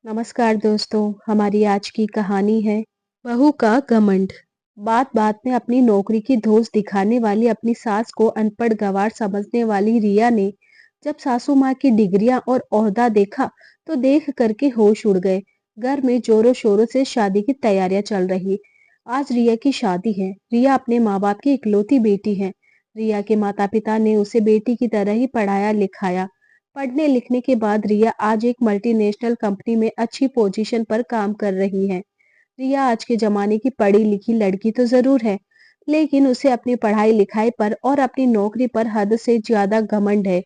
नमस्कार दोस्तों। हमारी आज की कहानी है बहू का घमंड। बात बात में अपनी नौकरी की धौंस दिखाने वाली अपनी सास को अनपढ़ गंवार समझने वाली रिया ने जब सासू माँ की डिग्रियां और ओहदा देखा तो देख करके होश उड़ गए। घर में जोरों शोरों से शादी की तैयारियां चल रही। आज रिया की शादी है। रिया अपने माँ बाप की इकलौती बेटी है। रिया के माता पिता ने उसे बेटी की तरह ही पढ़ाया लिखाया। पढ़ने लिखने के बाद रिया आज एक मल्टीनेशनल कंपनी में अच्छी पोजीशन पर काम कर रही है। रिया आज के जमाने की पढ़ी लिखी लड़की तो जरूर है, लेकिन उसे अपनी पढ़ाई लिखाई पर और अपनी नौकरी पर हद से ज्यादा घमंड है।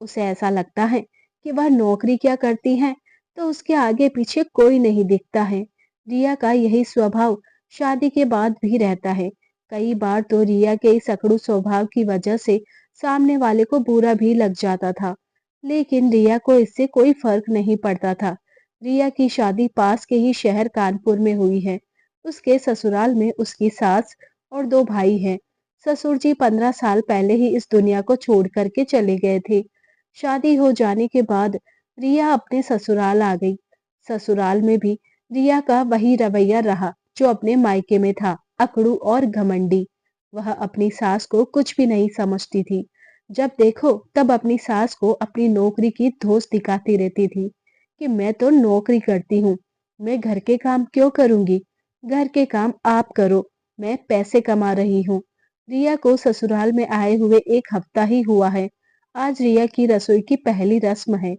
उसे ऐसा लगता है कि वह नौकरी क्या करती है तो उसके आगे पीछे कोई नहीं दिखता है। रिया का यही स्वभाव शादी के बाद भी रहता है। कई बार तो रिया के इस अकड़ू स्वभाव की वजह से सामने वाले को बुरा भी लग जाता था, लेकिन रिया को इससे कोई फर्क नहीं पड़ता था। रिया की शादी पास के ही शहर कानपुर में हुई है। उसके ससुराल में उसकी सास और दो भाई हैं। ससुर जी 15 साल पहले ही इस दुनिया को छोड़ करके चले गए थे। शादी हो जाने के बाद रिया अपने ससुराल आ गई। ससुराल में भी रिया का वही रवैया रहा जो अपने मायके में था, अकड़ू और घमंडी। वह अपनी सास को कुछ भी नहीं समझती थी। जब देखो तब अपनी सास को अपनी नौकरी की धौंस दिखाती रहती थी कि मैं तो नौकरी करती हूँ, मैं घर के काम क्यों करूंगी, घर के काम आप करो, मैं पैसे कमा रही हूँ। रिया को ससुराल में आए हुए एक हफ्ता ही हुआ है। आज रिया की रसोई की पहली रस्म है।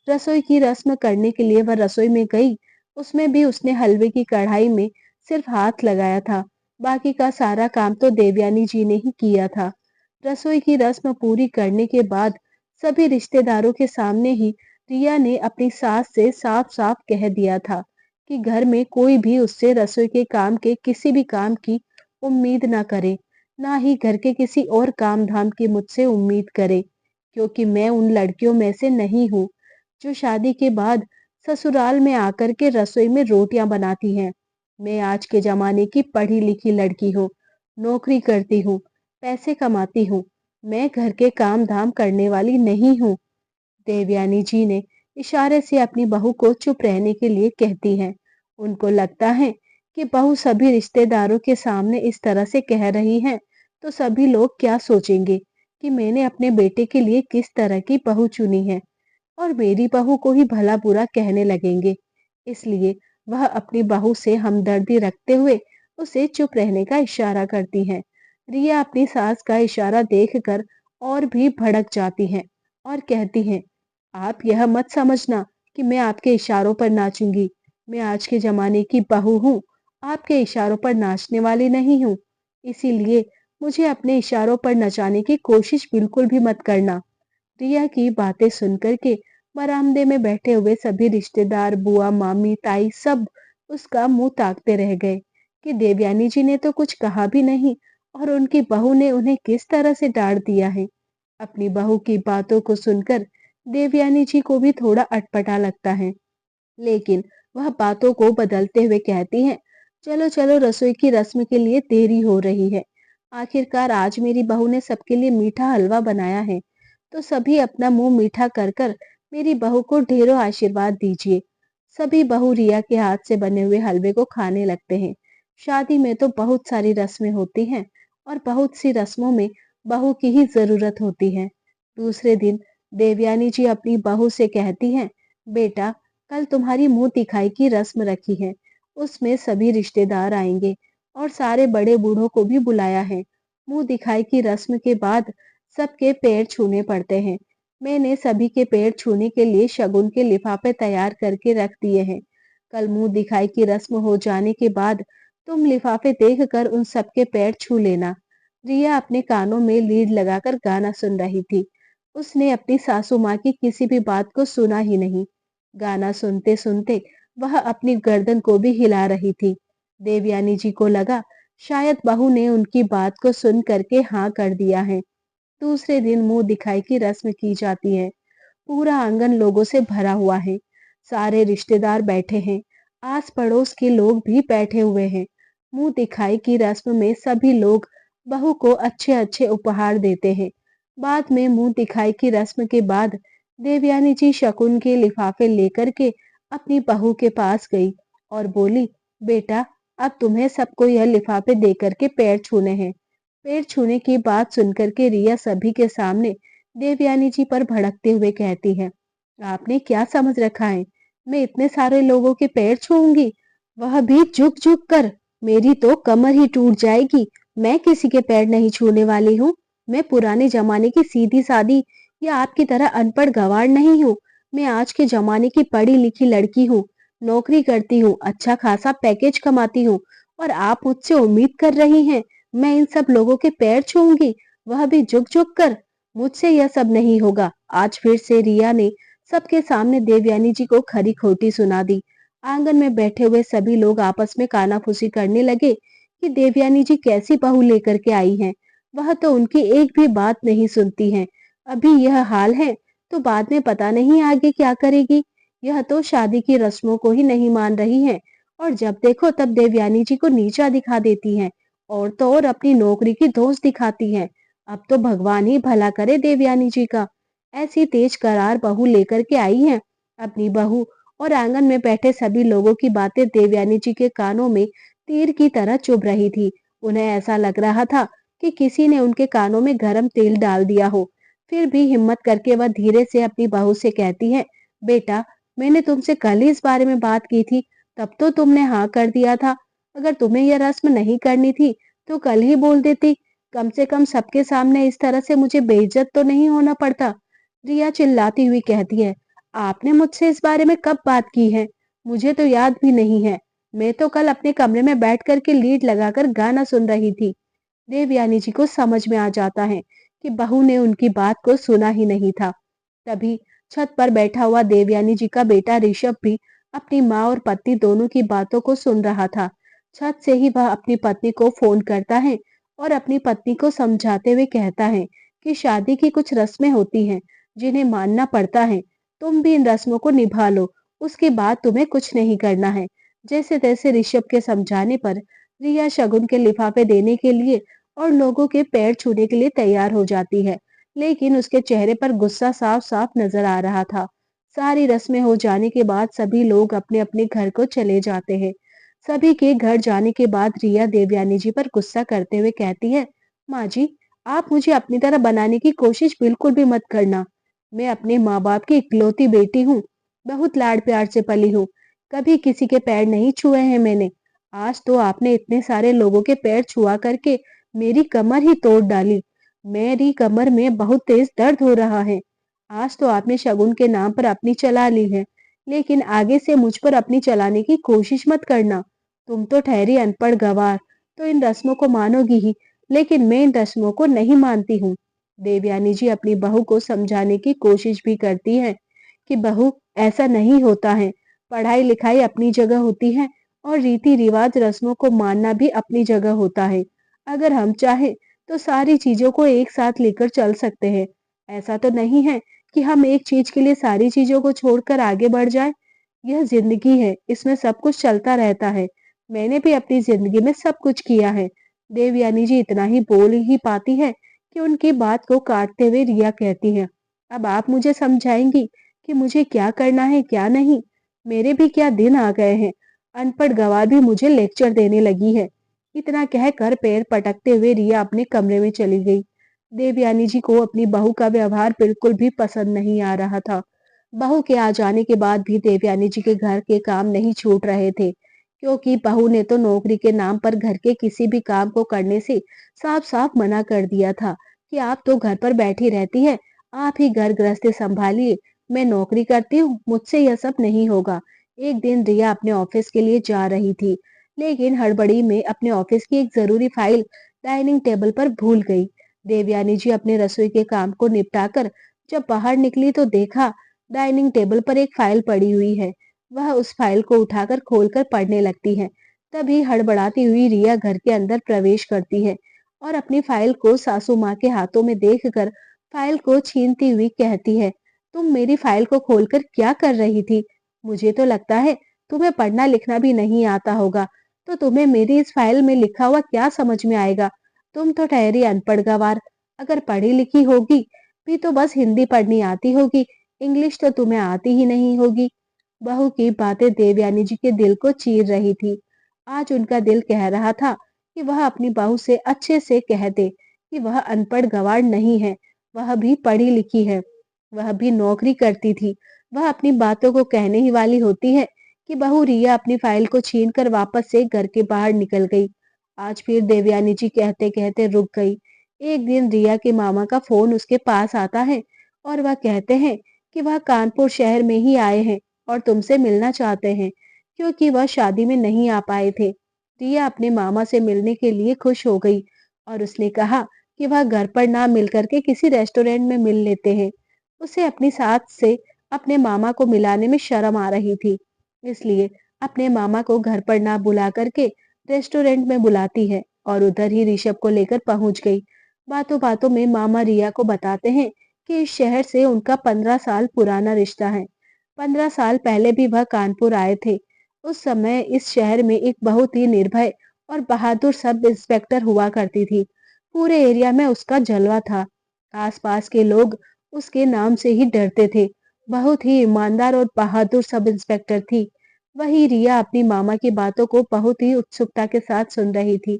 रसोई की रस्म करने के लिए वह रसोई में गई। उसमें भी उसने हलवे की कढ़ाई में सिर्फ हाथ लगाया था। बाकी का सारा काम तो देवयानी जी ने ही किया था। रसोई की रस्म पूरी करने के बाद सभी रिश्तेदारों के सामने ही रिया ने अपनी सास से साफ साफ कह दिया था कि घर में कोई भी उससे रसोई के काम के किसी भी काम की उम्मीद ना करे, ना ही घर के किसी और काम धाम की मुझसे उम्मीद करे, क्योंकि मैं उन लड़कियों में से नहीं हूँ जो शादी के बाद ससुराल में आकर के रसोई में रोटियां बनाती हैं। मैं आज के जमाने की पढ़ी लिखी लड़की हूँ, नौकरी करती हूँ, पैसे कमाती हूँ। मैं घर के काम धाम करने वाली नहीं हूँ। देवयानी जी ने इशारे से अपनी बहू को चुप रहने के लिए कहती हैं। उनको लगता है कि बहू सभी रिश्तेदारों के सामने इस तरह से कह रही है तो सभी लोग क्या सोचेंगे कि मैंने अपने बेटे के लिए किस तरह की बहू चुनी है, और मेरी बहू को ही भला बुरा कहने लगेंगे। इसलिए वह अपनी बहू से हमदर्दी रखते हुए उसे चुप रहने का इशारा करती है। रिया अपनी सास का इशारा देखकर और भी भड़क जाती है और कहती है, आप यह मत समझना कि मैं आपके इशारों पर नाचूंगी। मैं आज के जमाने की बहू हूँ, आपके इशारों पर नाचने वाली नहीं हूँ। इसीलिए मुझे अपने इशारों पर नचाने की कोशिश बिल्कुल भी मत करना। रिया की बातें सुनकर के बरामदे में बैठे हुए सभी रिश्तेदार, बुआ, मामी, ताई सब उसका मुंह ताकते रह गए कि देवयानी जी ने तो कुछ कहा भी नहीं और उनकी बहू ने उन्हें किस तरह से डांट दिया है। अपनी बहू की बातों को सुनकर देवयानी जी को भी थोड़ा अटपटा लगता है, लेकिन वह बातों को बदलते हुए कहती हैं, चलो चलो, रसोई की रस्म के लिए देरी हो रही है। आखिरकार आज मेरी बहू ने सबके लिए मीठा हलवा बनाया है, तो सभी अपना मुंह मीठा कर कर मेरी बहू को ढेरों आशीर्वाद दीजिए। सभी बहू रिया के हाथ से बने हुए हलवे को खाने लगते हैं। शादी में तो बहुत सारी रस्में होती हैं और बहुत सी रस्मों में बहू की ही जरूरत होती है। दूसरे दिन देवयानी जी अपनी बहू से कहती हैं, बेटा, कल तुम्हारी मुंह दिखाई की रस्म रखी है। उसमें सभी रिश्तेदार आएंगे और सारे बड़े बूढ़ों को भी बुलाया है। मुंह दिखाई की रस्म के बाद सबके पैर छूने पड़ते हैं। मैंने सभी के पैर छूने के लिए शगुन के लिफाफे तैयार करके रख दिए हैं। कल मुंह दिखाई की रस्म हो जाने के बाद तुम लिफाफे देखकर उन सबके पैर छू लेना। रिया अपने कानों में लीड लगाकर गाना सुन रही थी। उसने अपनी सासू माँ की किसी भी बात को सुना ही नहीं। गाना सुनते सुनते वह अपनी गर्दन को भी हिला रही थी। देवयानी जी को लगा शायद बहू ने उनकी बात को सुन करके हाँ कर दिया है। दूसरे दिन मुंह दिखाई की रस्म की जाती है। पूरा आंगन लोगों से भरा हुआ है। सारे रिश्तेदार बैठे हैं। आस पड़ोस के लोग भी बैठे हुए हैं। मुंह दिखाई की रस्म में सभी लोग बहू को अच्छे अच्छे उपहार देते हैं। बाद में मुंह दिखाई की रस्म के बाद देवयानी जी शकुन के लिफाफे लेकर के अपनी बहू के पास गई और बोली, बेटा, अब तुम्हें सबको यह लिफाफे दे करके पैर छूने हैं। पैर छूने की बात सुनकर के रिया सभी के सामने देवयानी जी पर भड़कते हुए कहती है, आपने क्या समझ रखा है? मैं इतने सारे लोगों के पैर छूऊंगी, वह भी झुक झुक कर? मेरी तो कमर ही टूट जाएगी। मैं किसी के पैर नहीं छूने वाली हूँ। मैं पुराने जमाने की सीधी सादी या आपकी तरह अनपढ़ गंवार नहीं हूँ। मैं आज के जमाने की पढ़ी लिखी लड़की हूँ, नौकरी करती हूँ, अच्छा खासा पैकेज कमाती हूँ, और आप मुझसे उम्मीद कर रही हैं मैं इन सब लोगों के पैर छूऊंगी, वह भी झुक झुक कर? मुझसे यह सब नहीं होगा। आज फिर से रिया ने सबके सामने देवयानी जी को खरी खोटी सुना दी। आंगन में बैठे हुए सभी लोग आपस में कानाफूसी करने लगे कि देवयानी जी कैसी बहू लेकर के आई हैं। वह तो उनकी एक भी बात नहीं सुनती हैं। अभी यह हाल है तो बाद में पता नहीं आगे क्या करेगी। यह तो शादी की रस्मों को ही नहीं मान रही है, और जब देखो तब देवयानी जी को नीचा दिखा देती हैं, और तो और अपनी नौकरी की धौंस दिखाती हैं। अब तो भगवान ही भला करे देवयानी जी का। ऐसी तेज करार बहू लेकर के आई है अपनी बहू। और आंगन में बैठे सभी लोगों की बातें देवयानी जी के कानों में तीर की तरह चुभ रही थी। उन्हें ऐसा लग रहा था कि किसी ने उनके कानों में गरम तेल डाल दिया हो। फिर भी हिम्मत करके वह धीरे से अपनी बहू से कहती है, बेटा, मैंने तुमसे कल ही इस बारे में बात की थी, तब तो तुमने हाँ कर दिया था। अगर तुम्हें यह रस्म नहीं करनी थी तो कल ही बोल देती। कम से कम सबके सामने इस तरह से मुझे बेइज्जत तो नहीं होना पड़ता। रिया चिल्लाती हुई कहती है, आपने मुझसे इस बारे में कब बात की है? मुझे तो याद भी नहीं है। मैं तो कल अपने कमरे में बैठ कर के लीड लगाकर गाना सुन रही थी। देवयानी जी को समझ में आ जाता है कि बहू ने उनकी बात को सुना ही नहीं था। तभी छत पर बैठा हुआ देवयानी जी का बेटा ऋषभ भी अपनी माँ और पत्नी दोनों की बातों को सुन रहा था। छत से ही वह अपनी पत्नी को फोन करता है और अपनी पत्नी को समझाते हुए कहता है कि शादी की कुछ रस्में होती हैं जिन्हें मानना पड़ता है। तुम भी इन रस्मों को निभा लो, उसके बाद तुम्हें कुछ नहीं करना है। जैसे तैसे ऋषभ के समझाने पर रिया शगुन के लिफाफे देने के लिए और लोगों के पैर छूने के लिए तैयार हो जाती है, लेकिन उसके चेहरे पर गुस्सा साफ साफ नजर आ रहा था। सारी रस्में हो जाने के बाद सभी लोग अपने अपने घर को चले जाते हैं। सभी के घर जाने के बाद रिया देवयानी जी पर गुस्सा करते हुए कहती है, माँ जी, आप मुझे अपनी तरह बनाने की कोशिश बिल्कुल भी मत करना। मैं अपने माँ बाप की इकलौती बेटी हूँ, बहुत लाड प्यार से पली हूँ। कभी किसी के पैर नहीं छुए हैं मैंने। आज तो आपने इतने सारे लोगों के पैर छुआ करके मेरी कमर ही तोड़ डाली। मेरी कमर में बहुत तेज दर्द हो रहा है। आज तो आपने शगुन के नाम पर अपनी चला ली है, लेकिन आगे से मुझ पर अपनी चलाने की कोशिश मत करना। तुम तो ठहरी अनपढ़ गवार, तो इन रस्मों को मानोगी ही, लेकिन मैं इन रस्मों को नहीं मानती हूँ। देवयानी जी अपनी बहू को समझाने की कोशिश भी करती है कि बहू, ऐसा नहीं होता है। पढ़ाई लिखाई अपनी जगह होती है और रीति रिवाज रस्मों को मानना भी अपनी जगह होता है। अगर हम चाहे तो सारी चीजों को एक साथ लेकर चल सकते हैं। ऐसा तो नहीं है कि हम एक चीज के लिए सारी चीजों को छोड़कर आगे बढ़ जाए। यह जिंदगी है, इसमें सब कुछ चलता रहता है। मैंने भी अपनी जिंदगी में सब कुछ किया है। देवयानी जी इतना ही बोल ही पाती है कि उनकी बात को काटते हुए रिया कहती है, अब आप मुझे समझाएंगी कि मुझे क्या करना है क्या नहीं? मेरे भी क्या दिन आ गए हैं। अनपढ़ गवार भी मुझे लेक्चर देने लगी है। इतना कहकर पैर पटकते हुए रिया अपने कमरे में चली गई। देवयानी जी को अपनी बहू का व्यवहार बिल्कुल भी पसंद नहीं आ रहा था। बहू के आ जाने के बाद भी देवयानी जी के घर के काम नहीं छूट रहे थे, क्योंकि बहू ने तो नौकरी के नाम पर घर के किसी भी काम को करने से साफ साफ मना कर दिया था कि आप तो घर पर बैठी रहती है, आप ही घर गृहस्थी संभालिए। मैं नौकरी करती हूँ, मुझसे यह सब नहीं होगा। एक दिन रिया अपने ऑफिस के लिए जा रही थी, लेकिन हड़बड़ी में अपने ऑफिस की एक जरूरी फाइल डाइनिंग टेबल पर भूल गई। देवयानी जी अपने रसोई के काम को निपटाकर जब बाहर निकली तो देखा डाइनिंग टेबल पर एक फाइल पड़ी हुई है। वह उस फाइल को उठाकर खोलकर पढ़ने लगती है। तभी हड़बड़ाती हुई रिया घर के अंदर प्रवेश करती है और अपनी फाइल को सासू माँ के हाथों में देखकर फाइल को छीनती हुई कहती है, तुम मेरी फाइल को खोलकर क्या कर रही थी? मुझे तो लगता है तुम्हें पढ़ना लिखना भी नहीं आता होगा, तो तुम्हें मेरी इस फाइल में लिखा हुआ क्या समझ में आएगा? तुम तो ठहरी अनपढ़ गवार। अगर पढ़ी लिखी होगी भी तो बस हिंदी पढ़नी आती होगी, इंग्लिश तो तुम्हें आती ही नहीं होगी। बहू की बातें देवयानी जी के दिल को चीर रही थी। आज उनका दिल कह रहा था कि वह अपनी बहू से अच्छे से कह दे कि वह अनपढ़ गंवार नहीं है, वह भी पढ़ी लिखी है, वह भी नौकरी करती थी। वह अपनी बातों को कहने ही वाली होती है कि बहू रिया अपनी फाइल को छीनकर वापस से घर के बाहर निकल गई। आज फिर देवयानी जी कहते कहते रुक गई। एक दिन रिया के मामा का फोन उसके पास आता है और वह कहते हैं कि वह कानपुर शहर में ही आए हैं और तुमसे मिलना चाहते हैं, क्योंकि वह शादी में नहीं आ पाए थे। रिया अपने मामा से मिलने के लिए खुश हो गई और उसने कहा कि वह घर पर ना मिल करके किसी रेस्टोरेंट में मिल लेते हैं। उसे अपनी सास से अपने मामा को मिलाने में शर्म आ रही थी, इसलिए अपने मामा को घर पर ना बुला करके रेस्टोरेंट में बुलाती है और उधर ही ऋषभ को लेकर पहुंच गई। बातों बातों में मामा रिया को बताते हैं कि इस शहर से उनका 15 साल पुराना रिश्ता है। 15 साल पहले भी वह कानपुर आए थे। उस समय इस शहर में एक बहुत ही निर्भय और बहादुर सब इंस्पेक्टर हुआ करती थी। पूरे एरिया में उसका जलवा था। आसपास के लोग उसके नाम से ही डरते थे। बहुत ही ईमानदार और बहादुर सब इंस्पेक्टर थी। वही रिया अपनी मामा की बातों को बहुत ही उत्सुकता के साथ सुन रही थी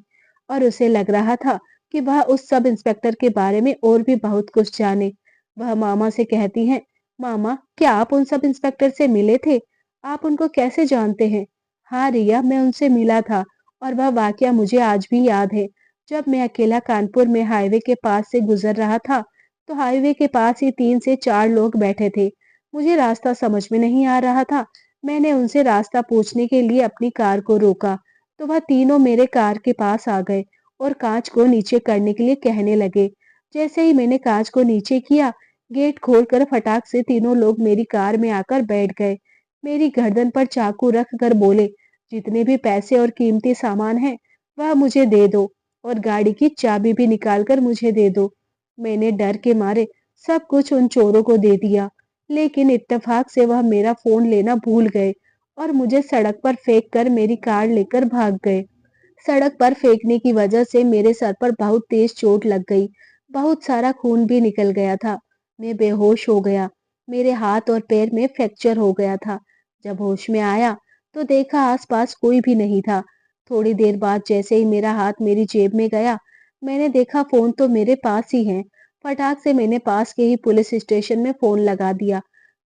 और उसे लग रहा था कि वह उस सब इंस्पेक्टर के बारे में और भी बहुत कुछ जाने। वह मामा से कहती है, मामा क्या आप उन सब इंस्पेक्टर से मिले थे? आप उनको कैसे जानते हैं? हाँ रिया, मैं उनसे मिला था और वह वाकया मुझे आज भी याद है। जब मैं अकेला कानपुर में हाईवे के पास से गुजर रहा था, तो हाईवे के पास ही 3 से 4 लोग बैठे थे। मुझे रास्ता समझ में नहीं आ रहा था। मैंने उनसे रास्ता पूछने के लिए अपनी कार को रोका, तो वह तीनों मेरे कार के पास आ गए और कांच को नीचे करने के लिए कहने लगे। जैसे ही मैंने कांच को नीचे किया, गेट खोलकर फटाक से तीनों लोग मेरी कार में आकर बैठ गए। मेरी गर्दन पर चाकू रख कर बोले, जितने भी पैसे और कीमती सामान है वह मुझे दे दो और गाड़ी की चाबी भी निकाल कर मुझे दे दो। मैंने डर के मारे सब कुछ उन चोरों को दे दिया, लेकिन इत्तेफाक से वह मेरा फोन लेना भूल गए और मुझे सड़क पर फेंक कर मेरी कार लेकर भाग गए। सड़क पर फेंकने की वजह से मेरे सर पर बहुत तेज चोट लग गई। बहुत सारा खून भी निकल गया था। मैं बेहोश हो गया। मेरे हाथ और पैर में फ्रैक्चर हो गया था। जब होश में आया तो देखा आसपास कोई भी नहीं था। थोड़ी देर बाद जैसे ही मेरा हाथ मेरी जेब में गया, मैंने देखा फोन तो मेरे पास ही है। फटाक से मैंने पास के ही पुलिस स्टेशन में फोन लगा दिया।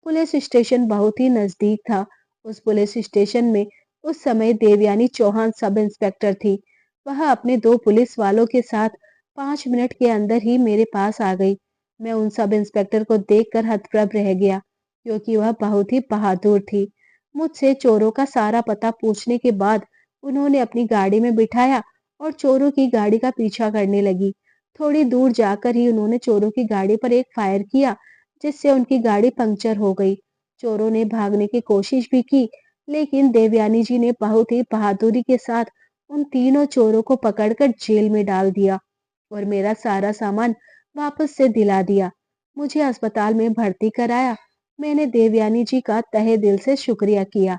पुलिस स्टेशन बहुत ही नजदीक था। उस पुलिस स्टेशन में उस समय देवयानी चौहान सब इंस्पेक्टर थी। वह अपने 2 पुलिस वालों के साथ 5 मिनट के अंदर ही मेरे पास आ गई। मैं उन सब इंस्पेक्टर को देखकर हतप्रभ रह गया, क्योंकि वह बहुत ही बहादुर थी। मुझसे चोरों का सारा पता पूछने के बाद उन्होंने अपनी गाड़ी में बिठाया और चोरों की गाड़ी का पीछा करने लगी। थोड़ी दूर जाकर ही उन्होंने चोरों की गाड़ी पर एक फायर किया, जिससे उनकी गाड़ी पंक्चर हो गई। चोरों ने भागने की कोशिश भी की, लेकिन देवयानी जी ने बहुत ही बहादुरी के साथ उन तीनों चोरों को पकड़कर जेल में डाल दिया और मेरा सारा सामान वापस से दिला दिया। मुझे अस्पताल में भर्ती कराया। मैंने देवयानी जी का तहे दिल से शुक्रिया किया।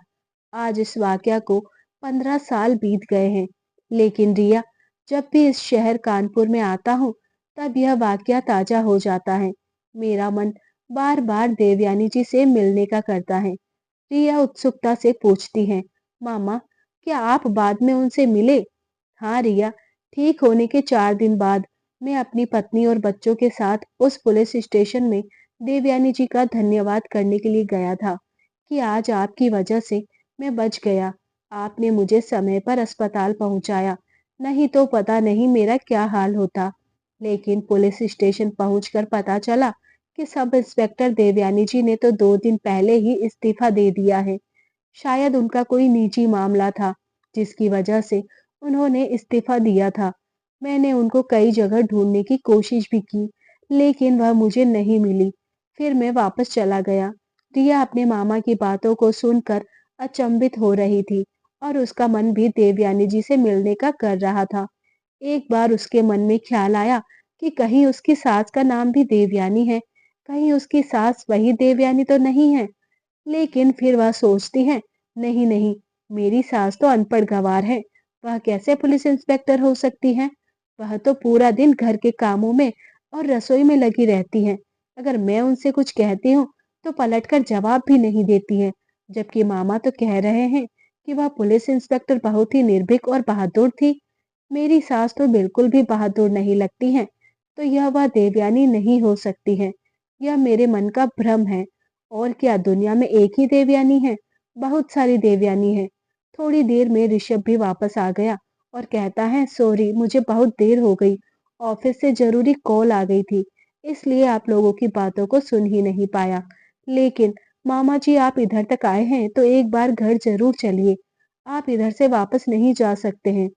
आज इस वाकया को 15 साल बीत गए हैं, लेकिन रिया, जब भी इस शहर कानपुर में आता हूँ, तब यह वाकया ताजा हो जाता है। मेरा मन बार बार देवयानी जी से मिलने का करता है। रिया उत्सुकता से पूछती है, मामा क्या आप बाद में उनसे मिले? हाँ रिया, ठीक होने के 4 दिन बाद मैं अपनी पत्नी और बच्चों के साथ उस पुलिस स्टेशन में देवयानी जी का धन्यवाद करने के लिए गया था कि आज आपकी वजह से मैं बच गया। आपने मुझे समय पर अस्पताल पहुंचाया, नहीं तो पता नहीं मेरा क्या हाल होता। लेकिन पुलिस स्टेशन पहुंचकर पता चला कि सब इंस्पेक्टर देवयानी जी ने तो 2 दिन पहले ही इस्तीफा दे दिया है। शायद उनका कोई निजी मामला था, जिसकी वजह से उन्होंने इस्तीफा दिया था। मैंने उनको कई जगह ढूंढने की कोशिश भी की, लेकिन वह मुझे नहीं मिली। फिर मैं वापस चला गया। रिया अपने मामा की बातों को सुनकर अचंभित हो रही थी और उसका मन भी देवयानी जी से मिलने का कर रहा था। एक बार उसके मन में ख्याल आया कि कहीं उसकी सास का नाम भी देवयानी है, कहीं उसकी सास वही देवयानी तो नहीं है। लेकिन फिर वह सोचती है, नहीं नहीं, मेरी सास तो अनपढ़ गंवार है, वह कैसे पुलिस इंस्पेक्टर हो सकती है? वह तो पूरा दिन घर के कामों में और रसोई में लगी रहती है। अगर मैं उनसे कुछ कहती हूँ तो पलटकर जवाब भी नहीं देती है। जबकि मामा तो कह रहे हैं कि वह पुलिस इंस्पेक्टर बहुत ही निर्भीक और बहादुर थी। मेरी सास तो बिल्कुल भी बहादुर नहीं लगती हैं, तो यह वह देवयानी नहीं हो सकती है। यह मेरे मन का भ्रम है। और क्या दुनिया में एक ही देवयानी है? बहुत सारी देवयानी है। थोड़ी देर में ऋषभ भी वापस आ गया और कहता है, सॉरी मुझे बहुत देर हो गई, ऑफिस से जरूरी कॉल आ गई थी, इसलिए आप लोगों की बातों को सुन ही नहीं पाया। लेकिन मामा जी आप इधर तक आए हैं तो एक बार घर जरूर चलिए। आप इधर से वापस नहीं जा सकते हैं।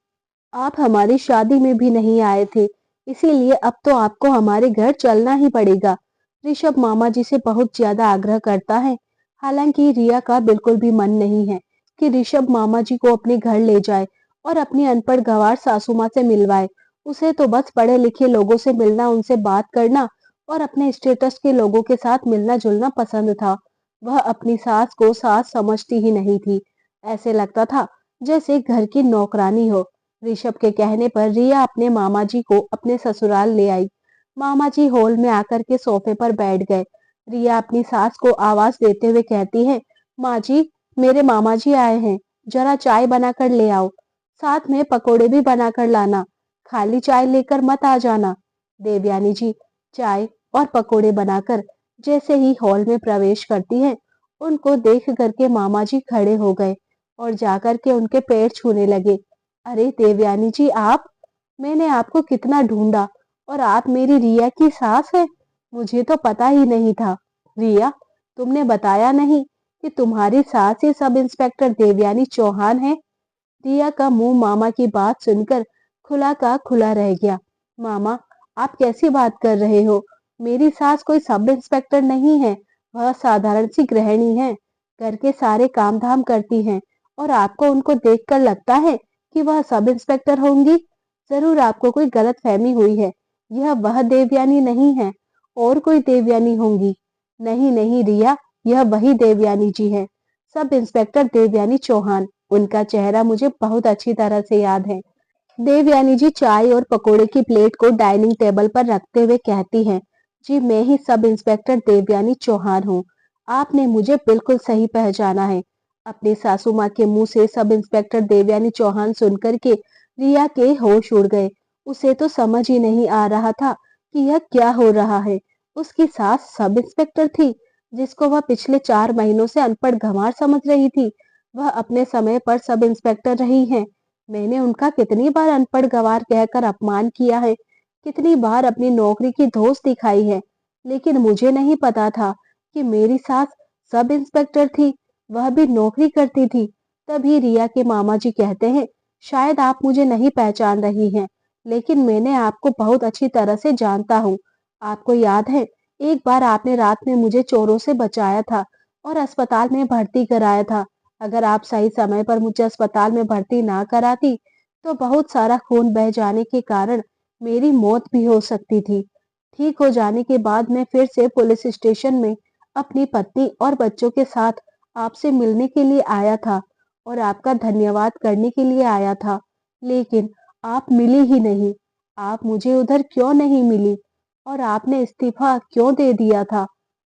आप हमारी शादी में भी नहीं आए थे, इसीलिए अब तो आपको हमारे घर चलना ही पड़ेगा। ऋषभ मामा जी से बहुत ज्यादा आग्रह करता है। हालांकि रिया का बिल्कुल भी मन नहीं है कि ऋषभ मामा जी को अपने घर ले जाए और अपनी अनपढ़ गंवार सासू माँ से मिलवाए। उसे तो बस पढ़े लिखे लोगों से मिलना, उनसे बात करना और अपने स्टेटस के लोगों के साथ मिलना जुलना पसंद था। वह अपनी सास को सास समझती ही नहीं थी। ऐसे लगता था जैसे घर की नौकरानी हो। ऋषभ के कहने पर रिया अपने मामा जी को अपने ससुराल ले आई। मामा जी हॉल में आकर के सोफे पर बैठ गए। रिया अपनी सास को आवाज देते हुए कहती है, माँ जी, मेरे मामा जी आए हैं, जरा चाय बनाकर ले आओ, साथ में पकोड़े भी बनाकर लाना, खाली चाय लेकर मत आ जाना। देवयानी जी चाय और पकोड़े बनाकर जैसे ही हॉल में प्रवेश करती है, उनको देख करके मामा जी खड़े हो गए और जाकर के उनके पैर छूने लगे। अरे देवयानी जी आप, मैंने आपको कितना ढूंढा और आप मेरी रिया की सास है, मुझे तो पता ही नहीं था। रिया, तुमने बताया नहीं कि तुम्हारी सास ही सब इंस्पेक्टर देवयानी चौहान है। रिया का मुंह मामा की बात सुनकर खुला का खुला रह गया। मामा, आप कैसी बात कर रहे हो? मेरी सास कोई सब इंस्पेक्टर नहीं है, वह साधारण सी गृहिणी है, घर के सारे काम धाम करती हैं और आपको उनको देखकर लगता है कि वह सब इंस्पेक्टर होंगी। जरूर आपको कोई गलत फहमी हुई है। यह वह देवयानी नहीं है, और कोई देवयानी होंगी। नहीं नहीं रिया, यह वही देवयानी जी है, सब इंस्पेक्टर देवयानी चौहान। उनका चेहरा मुझे बहुत अच्छी तरह से याद है। देवयानी जी चाय और पकोड़े की प्लेट को डाइनिंग टेबल पर रखते हुए कहती हैं, जी मैं ही सब इंस्पेक्टर देवयानी चौहान हूँ। आपने मुझे बिल्कुल सही पहचाना है। अपनी सासू माँ के मुंह से सब इंस्पेक्टर देवयानी चौहान सुनकर के रिया के होश उड़ गए। उसे तो समझ ही नहीं आ रहा था कि यह क्या हो रहा है। उसकी सास सब इंस्पेक्टर थी, जिसको वह पिछले 4 महीनों से अनपढ़ गंवार समझ रही थी, वह अपने समय पर सब इंस्पेक्टर रही है। मैंने उनका कितनी बार अनपढ़ गंवार कहकर अपमान किया है, कितनी बार अपनी नौकरी की धौंस दिखाई है, लेकिन मुझे नहीं पता था कि मेरी सास सब इंस्पेक्टर थी, वह भी नौकरी करती थी। तभी रिया के मामा जी कहते हैं, शायद आप मुझे नहीं पहचान रही हैं, लेकिन मैंने आपको बहुत अच्छी तरह से जानता हूँ। आपको याद है, एक बार आपने रात में मुझे चोरों से बचाया था और अस्पताल में भर्ती कराया था। अगर आप सही समय पर मुझे अस्पताल में भर्ती ना कराती, तो बहुत सारा खून बह जाने के कारण मेरी मौत भी हो सकती थी। ठीक हो जाने के बाद मैं फिर से पुलिस स्टेशन में अपनी पत्नी और बच्चों के साथ आपसे मिलने के लिए आया था और आपका धन्यवाद करने के लिए आया था। लेकिन आप मिली ही नहीं। आप मुझे उधर क्यों नहीं मिली? और आपने इस्तीफा क्यों दे दिया था?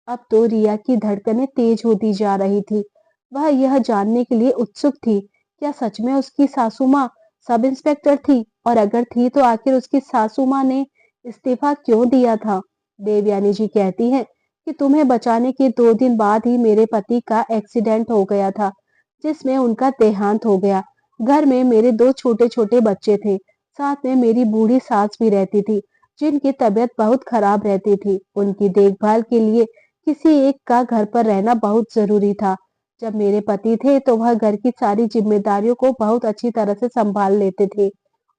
अब तो रिया की धड़कनें तेज होती जा रही थी। वह यह जानने के लिए उत्सुक थी, क्या सच में उसकी सासू माँ सब इंस्पेक्टर थी, और अगर थी तो आखिर उसकी सासू माँ ने इस्तीफा क्यों दिया था? देवयानी जी कहती है कि तुम्हें बचाने के 2 दिन बाद ही मेरे पति का एक्सीडेंट हो गया था, जिसमें उनका देहांत हो गया। घर में मेरे 2 छोटे-छोटे बच्चे थे, साथ में मेरी बूढ़ी सास भी रहती थी, जिनकी तबीयत बहुत खराब रहती थी। उनकी देखभाल के लिए किसी एक का घर पर रहना बहुत जरूरी था। जब मेरे पति थे तो वह घर की सारी जिम्मेदारियों को बहुत अच्छी तरह से संभाल लेते थे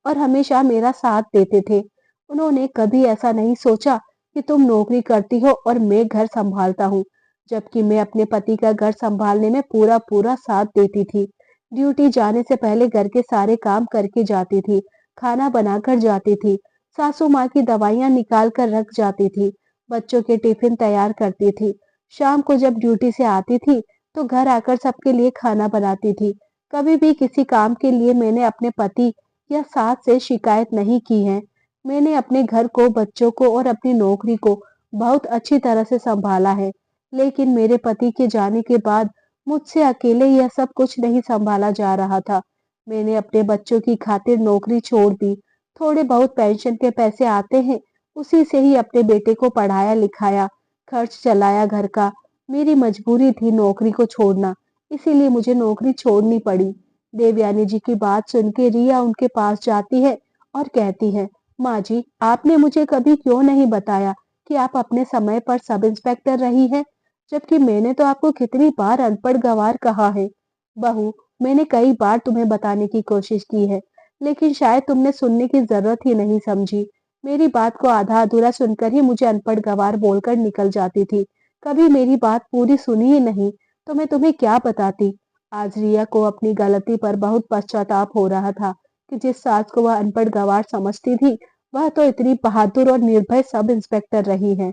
और हमेशा मेरा साथ देते थे। उन्होंने कभी ऐसा नहीं सोचा कि तुम नौकरी करती हो और मैं घर संभालता हूँ, जबकि मैं अपने पति का घर संभालने में पूरा पूरा साथ देती थी। ड्यूटी जाने से पहले घर के सारे काम करके जाती थी, खाना बनाकर जाती थी, सासू माँ की दवाइयाँ निकाल कर रख जाती थी, बच्चों के टिफिन तैयार करती थी। शाम को जब ड्यूटी से आती थी तो घर आकर सबके लिए खाना बनाती थी। कभी भी किसी काम के लिए मैंने अपने पति या सास से शिकायत नहीं की है। मैंने अपने घर को, बच्चों को और अपनी नौकरी को बहुत अच्छी तरह से संभाला है। लेकिन मेरे पति के जाने के बाद मुझसे अकेले यह सब कुछ नहीं संभाला जा रहा था। मैंने अपने बच्चों की खातिर नौकरी छोड़ दी। थोड़े बहुत पेंशन के पैसे आते हैं, उसी से ही अपने बेटे को पढ़ाया लिखाया, खर्च चलाया घर का। मेरी मजबूरी थी नौकरी को छोड़ना, इसीलिए मुझे नौकरी छोड़नी पड़ी। देवयानी जी की बात सुन के रिया उनके पास जाती है और कहती है, माँ जी, आपने मुझे कभी क्यों नहीं बताया कि आप अपने समय पर सब इंस्पेक्टर रही है, जबकि मैंने तो आपको कितनी बार अनपढ़ गंवार कहा है। बहू, मैंने कई बार तुम्हें बताने की कोशिश की है, लेकिन शायद तुमने सुनने की जरूरत ही नहीं समझी। मेरी बात को आधा अधूरा सुनकर ही मुझे अनपढ़ गंवार बोलकर निकल जाती थी। कभी मेरी बात पूरी सुनी ही नहीं, तो मैं तुम्हें क्या बताती। आज रिया को अपनी गलती पर बहुत पश्चाताप हो रहा था कि जिस सास को वह अनपढ़ गंवार समझती थी, वह तो इतनी बहादुर और निर्भय सब इंस्पेक्टर रही है।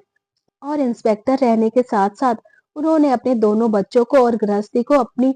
और इंस्पेक्टर रहने के साथ साथ उन्होंने अपने दोनों बच्चों को और गृहस्थी को, अपनी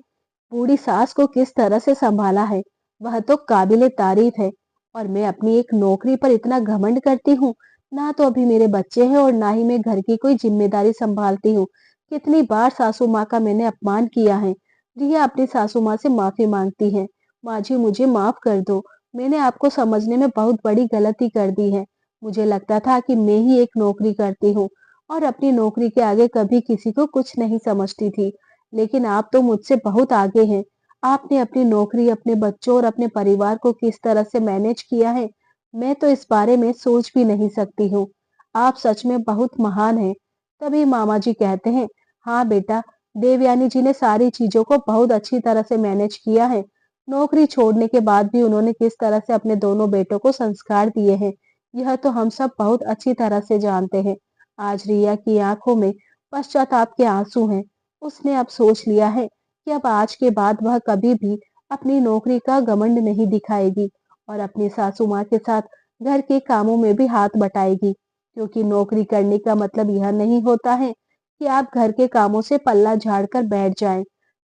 बूढ़ी सास को किस तरह से संभाला है, वह तो काबिले तारीफ है। और मैं अपनी एक नौकरी पर इतना घमंड करती हूँ, ना तो अभी मेरे बच्चे हैं और ना ही मैं घर की कोई जिम्मेदारी संभालती हूँ। कितनी बार सासू माँ का मैंने अपमान किया है। रिया अपनी सासू माँ से माफी मांगती है। माँ जी, मुझे माफ कर दो, मैंने आपको समझने में बहुत बड़ी गलती कर दी है। मुझे लगता था कि मैं ही एक नौकरी करती हूँ और अपनी नौकरी के आगे कभी किसी को कुछ नहीं समझती थी। लेकिन आप तो मुझसे बहुत आगे हैं। आपने अपनी नौकरी, अपने बच्चों और अपने परिवार को किस तरह से मैनेज किया है, मैं तो इस बारे में सोच भी नहीं सकती हूँ। आप सच में बहुत महान हैं। तभी मामा जी कहते हैं, हाँ बेटा, देवयानी जी ने सारी चीजों को बहुत अच्छी तरह से मैनेज किया है। नौकरी छोड़ने के बाद भी उन्होंने किस तरह से अपने दोनों बेटों को संस्कार दिए हैं, यह तो हम सब बहुत अच्छी तरह से जानते हैं। आज रिया की आंखों में पश्चाताप के आंसू हैं। उसने अब सोच लिया है कि अब आज के बाद वह कभी भी अपनी नौकरी का घमंड नहीं दिखाएगी और अपनी सासू माँ के साथ घर के कामों में भी हाथ बटाएगी, क्योंकि नौकरी करने का मतलब यह नहीं होता है कि आप घर के कामों से पल्ला झाड़कर बैठ जाएं।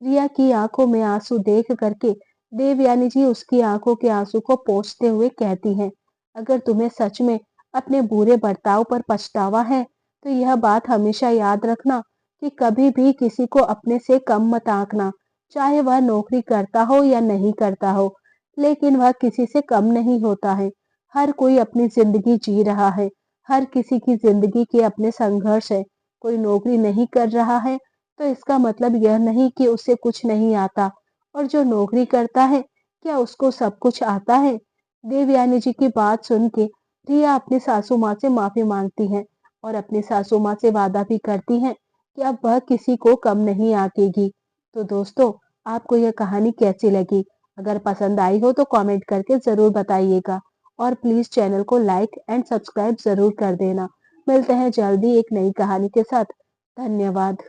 रिया की आंखों में आंसू देख करके देवयानी जी उसकी आंखों के आंसू को पोंछते हुए कहती हैं, अगर तुम्हें सच में अपने बुरे बर्ताव पर पछतावा है, तो यह बात हमेशा याद रखना कि कभी भी किसी को अपने से कम मत आंकना, चाहे वह नौकरी करता हो या नहीं करता हो। लेकिन वह किसी से कम नहीं होता है। हर कोई अपनी जिंदगी जी रहा है। हर किसी की जिंदगी के अपने संघर्ष है। कोई नौकरी नहीं कर रहा है तो इसका मतलब यह नहीं कि उसे कुछ नहीं आता, और जो नौकरी करता है, क्या उसको सब कुछ आता है। देवयानी जी की बात सुन के रिया अपनी सासू माँ से माफी मांगती है और अपनी सासू माँ से वादा भी करती हैं कि अब वह किसी को कम नहीं आंकेगी। तो दोस्तों, आपको यह कहानी कैसी लगी? अगर पसंद आई हो तो कमेंट करके जरूर बताइएगा और प्लीज चैनल को लाइक एंड सब्सक्राइब जरूर कर देना। मिलते हैं जल्दी एक नई कहानी के साथ। धन्यवाद।